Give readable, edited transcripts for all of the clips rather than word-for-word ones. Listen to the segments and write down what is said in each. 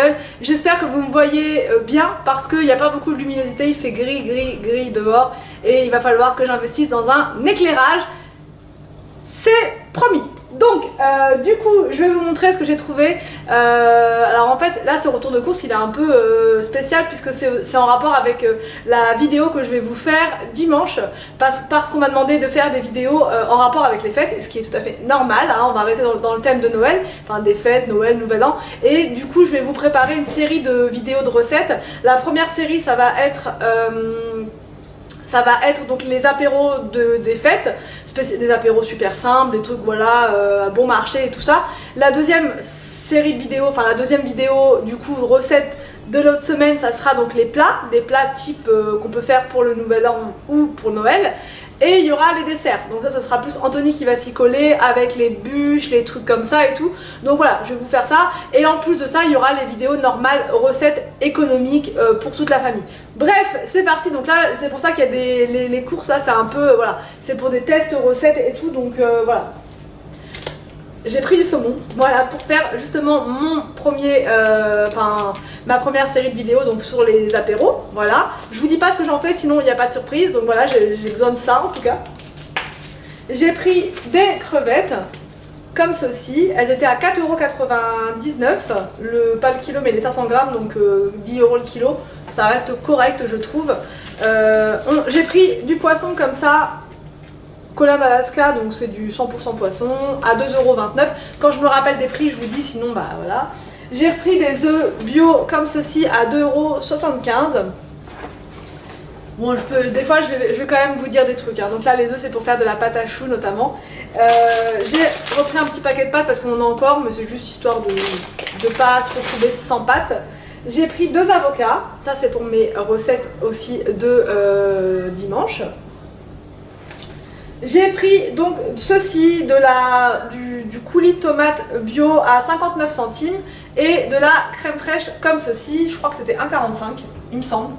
Lidl. J'espère que vous me voyez bien parce qu'il n'y a pas beaucoup de luminosité, il fait gris dehors et il va falloir que j'investisse dans un éclairage. C'est promis. Donc du coup je vais vous montrer ce que j'ai trouvé. Alors en fait là ce retour de course il est un peu spécial puisque c'est en rapport avec la vidéo que je vais vous faire dimanche parce qu'on m'a demandé de faire des vidéos en rapport avec les fêtes, ce qui est tout à fait normal, hein, on va rester dans le thème de Noël, enfin des fêtes, Noël, Nouvel An, et du coup je vais vous préparer une série de vidéos de recettes. La première série ça va être donc les apéros des fêtes, des apéros super simples, des trucs voilà à bon marché et tout ça. La deuxième série de vidéos, enfin la deuxième vidéo du coup recette de l'autre semaine, ça sera donc les plats, des plats type qu'on peut faire pour le Nouvel An ou pour Noël. Et il y aura les desserts, donc ça sera plus Anthony qui va s'y coller avec les bûches, les trucs comme ça et tout. Donc voilà, je vais vous faire ça. Et en plus de ça, il y aura les vidéos normales, recettes économiques pour toute la famille. Bref, c'est parti. Donc là, c'est pour ça qu'il y a les courses là, c'est un peu, voilà, c'est pour des tests recettes et tout, donc voilà. J'ai pris du saumon, voilà, pour faire justement mon premier, ma première série de vidéos donc sur les apéros, voilà. Je vous dis pas ce que j'en fais, sinon il n'y a pas de surprise, donc voilà, j'ai besoin de ça en tout cas. J'ai pris des crevettes, comme ceci, elles étaient à 4,99 €, pas le kilo mais les 500 grammes, donc 10 € le kilo, ça reste correct je trouve. J'ai pris du poisson comme ça, Colin d'Alaska, donc c'est du 100% poisson, à 2,29 €. Quand je me rappelle des prix, je vous dis, sinon bah voilà. J'ai repris des œufs bio comme ceci à 2,75 €. Bon, des fois je vais quand même vous dire des trucs, hein. Donc là les œufs c'est pour faire de la pâte à choux notamment. J'ai repris un petit paquet de pâtes parce qu'on en a encore, mais c'est juste histoire de pas se retrouver sans pâtes. J'ai pris 2 avocats, ça c'est pour mes recettes aussi de dimanche. J'ai pris donc ceci, du coulis de tomate bio à 59 centimes et de la crème fraîche comme ceci, je crois que c'était 1,45 €, il me semble.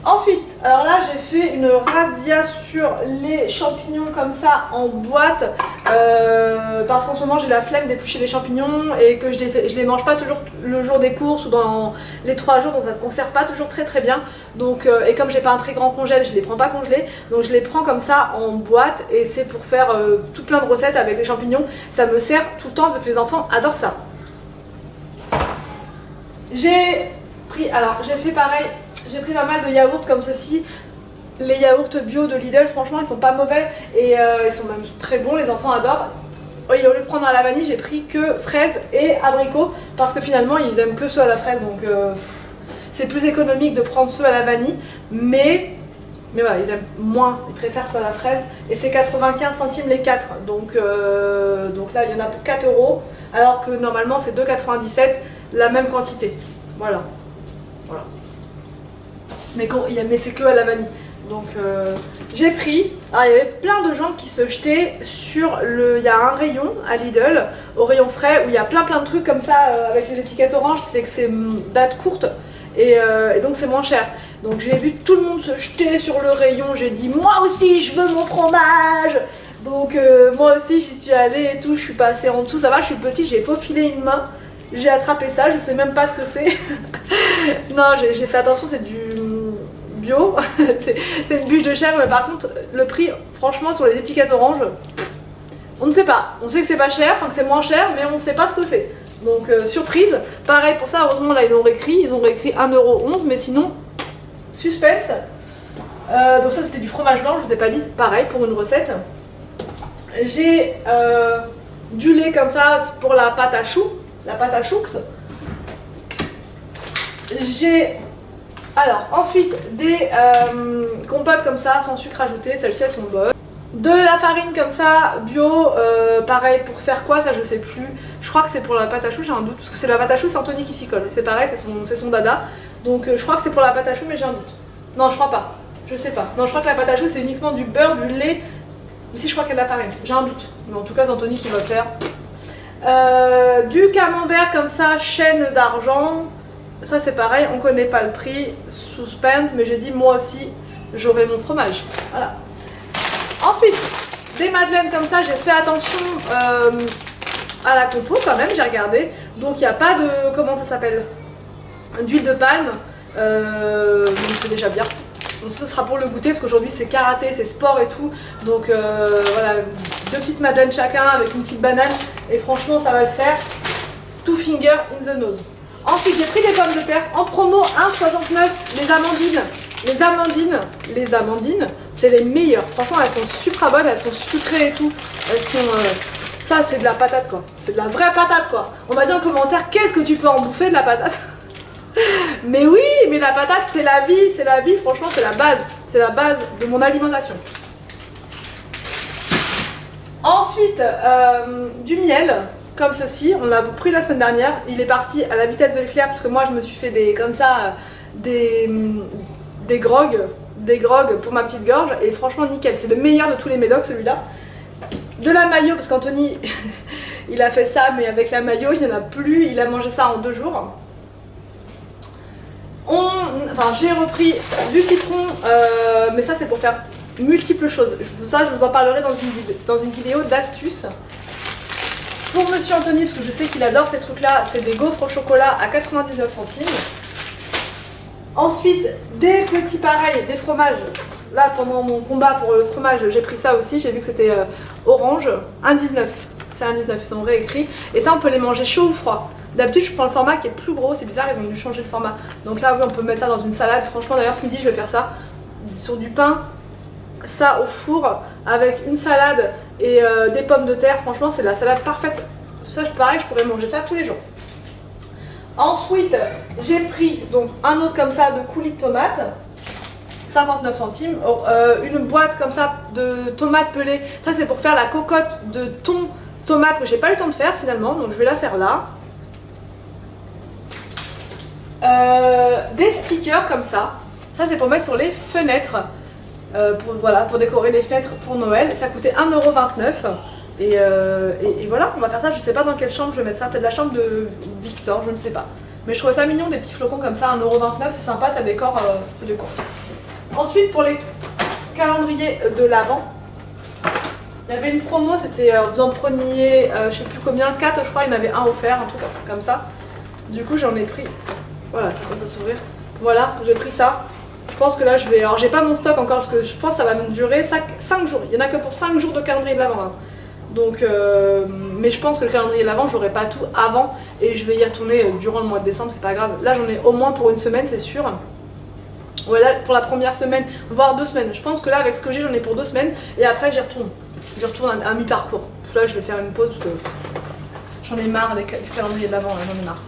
Ensuite, alors là j'ai fait une razzia sur les champignons comme ça en boîte parce qu'en ce moment j'ai la flemme d'éplucher les champignons et que je les mange pas toujours le jour des courses ou dans les 3 jours, donc ça se conserve pas toujours très bien. Donc, et comme j'ai pas un très grand congèle, je les prends pas congelés, donc je les prends comme ça en boîte et c'est pour faire tout plein de recettes avec les champignons. Ça me sert tout le temps vu que les enfants adorent ça. J'ai fait pareil. J'ai pris pas mal de yaourts comme ceci. Les yaourts bio de Lidl, franchement, ils sont pas mauvais et ils sont même très bons, les enfants adorent. Et au lieu de prendre à la vanille, j'ai pris que fraises et abricots parce que finalement, ils aiment que ceux à la fraise. Donc, c'est plus économique de prendre ceux à la vanille. Mais voilà, ils aiment moins, ils préfèrent ceux à la fraise. Et c'est 95 centimes les 4. Donc là, il y en a pour 4 €. Alors que normalement, c'est 2,97 € la même quantité. Voilà. Mais c'est que à la vanille. Donc j'ai pris. Alors il y avait plein de gens qui se jetaient sur il y a un rayon à Lidl, au rayon frais, où il y a plein de trucs comme ça avec les étiquettes oranges, c'est que c'est date courte et donc c'est moins cher. Donc j'ai vu tout le monde se jeter sur le rayon, j'ai dit moi aussi je veux mon fromage. Donc moi aussi j'y suis allée et tout, je suis passée en dessous, ça va, je suis petite, j'ai faufilé une main. J'ai attrapé ça, je sais même pas ce que c'est. Non, j'ai fait attention, c'est du bio. C'est une bûche de chèvre, mais par contre, le prix, franchement, sur les étiquettes oranges, on ne sait pas. On sait que c'est pas cher, enfin que c'est moins cher, mais on ne sait pas ce que c'est. Donc, surprise. Pareil pour ça, heureusement, là, ils ont réécrit 1,11 €, mais sinon, suspense. Donc ça, c'était du fromage blanc, je vous ai pas dit. Pareil, pour une recette. J'ai du lait comme ça pour la pâte à choux. La pâte à choux. J'ai ensuite des compotes comme ça sans sucre ajouté, celles-ci elles sont bonnes. De la farine comme ça bio, pareil pour faire quoi ça je sais plus. Je crois que c'est pour la pâte à choux, j'ai un doute parce que c'est la pâte à choux, c'est Anthony qui s'y colle, c'est pareil, c'est son dada. Donc je crois que c'est pour la pâte à choux mais j'ai un doute. Non je crois pas, je sais pas. Non je crois que la pâte à choux c'est uniquement du beurre, du lait. Mais si je crois qu'il y a de la farine, j'ai un doute. Mais en tout cas c'est Anthony qui va faire. Du camembert comme ça, chaîne d'argent. Ça c'est pareil, on connaît pas le prix, suspense, mais j'ai dit moi aussi j'aurai mon fromage. Voilà. Ensuite, des madeleines comme ça, j'ai fait attention à la compo quand même, j'ai regardé. Donc il n'y a pas de, comment ça s'appelle, d'huile de palme, donc c'est déjà bien. Donc ça sera pour le goûter parce qu'aujourd'hui c'est karaté, c'est sport et tout. Donc voilà, 2 petites madeleines chacun avec une petite banane et franchement ça va le faire. 2 finger in the nose. Ensuite j'ai pris des pommes de terre en promo 1,69, les amandines, c'est les meilleures. Franchement elles sont super bonnes, elles sont sucrées et tout. Elles sont... ça c'est de la patate quoi, c'est de la vraie patate quoi. On m'a dit en commentaire, qu'est-ce que tu peux en bouffer de la patate? Mais oui, mais la patate c'est la vie, franchement c'est la base de mon alimentation. Ensuite, du miel, comme ceci, on l'a pris la semaine dernière, il est parti à la vitesse de l'éclair parce que moi je me suis fait des, comme ça, des grogs pour ma petite gorge et franchement nickel, c'est le meilleur de tous les médocs celui-là. De la mayo, parce qu'Anthony il a fait ça mais avec la mayo il n'y en a plus, il a mangé ça en 2 jours. Enfin, j'ai repris du citron, mais ça c'est pour faire multiples choses. Ça je vous en parlerai dans une vidéo d'astuces. Pour Monsieur Anthony, parce que je sais qu'il adore ces trucs là, c'est des gaufres au chocolat à 99 centimes. Ensuite, des petits pareils, des fromages. Là pendant mon combat pour le fromage, j'ai pris ça aussi, j'ai vu que c'était orange, 1,19. C'est 1,19, ils sont réécrits. Et ça on peut les manger chaud ou froid. D'habitude je prends le format qui est plus gros, c'est bizarre, ils ont dû changer le format. Donc là oui, on peut mettre ça dans une salade. Franchement d'ailleurs ce midi je vais faire ça sur du pain, ça au four avec une salade et des pommes de terre. Franchement c'est la salade parfaite. Ça pareil, je pourrais manger ça tous les jours. Ensuite j'ai pris donc un autre comme ça de coulis de tomates, 59 centimes, une boîte comme ça de tomates pelées. Ça c'est pour faire la cocotte de thon tomate que j'ai pas eu le temps de faire finalement, donc je vais la faire là. Des stickers comme ça c'est pour mettre sur les fenêtres, pour décorer les fenêtres pour Noël. Ça coûtait 1,29 € et voilà, on va faire ça. Je sais pas dans quelle chambre je vais mettre ça, peut-être la chambre de Victor, je ne sais pas, mais je trouvais ça mignon, des petits flocons comme ça, 1,29 €, c'est sympa, ça décore le décor. Ensuite pour les calendriers de l'Avent, il y avait une promo, c'était vous en preniez je sais plus combien, 4 je crois, il y en avait un offert, un truc comme ça. Du coup j'en ai pris, voilà, ça commence à s'ouvrir. Voilà, j'ai pris ça. Je pense que là je vais, alors j'ai pas mon stock encore parce que je pense que ça va me durer 5 jours. Il y en a que pour 5 jours de calendrier de l'Avent. Hein. Donc, mais je pense que le calendrier de l'Avent, j'aurai pas tout avant et je vais y retourner durant le mois de décembre, c'est pas grave. Là j'en ai au moins pour une semaine, c'est sûr. Voilà, pour la première semaine, voire 2 semaines. Je pense que là avec ce que j'ai, j'en ai pour 2 semaines et après j'y retourne. Je retourne à mi-parcours. Là je vais faire une pause parce que j'en ai marre du calendrier de l'Avent, j'en ai marre.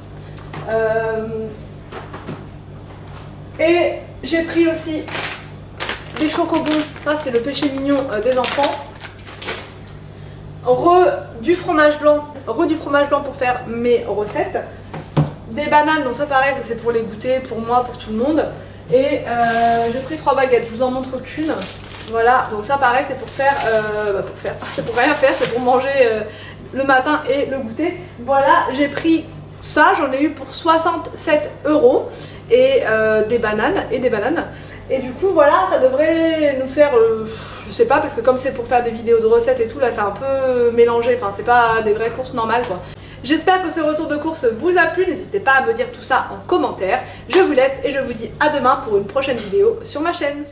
Et j'ai pris aussi des chocobons, ça c'est le péché mignon des enfants. Du fromage blanc pour faire mes recettes. Des bananes, donc ça pareil, ça c'est pour les goûter, pour moi, pour tout le monde. Et j'ai pris 3 baguettes, je vous en montre qu'une. Voilà, donc ça pareil c'est pour faire, c'est pour rien faire, c'est pour manger le matin et le goûter. Voilà, j'ai pris ça, j'en ai eu pour 67 € et des bananes. Et du coup voilà, ça devrait nous faire, je sais pas, parce que comme c'est pour faire des vidéos de recettes et tout, là c'est un peu mélangé, enfin c'est pas des vraies courses normales quoi. J'espère que ce retour de course vous a plu, n'hésitez pas à me dire tout ça en commentaire. Je vous laisse et je vous dis à demain pour une prochaine vidéo sur ma chaîne.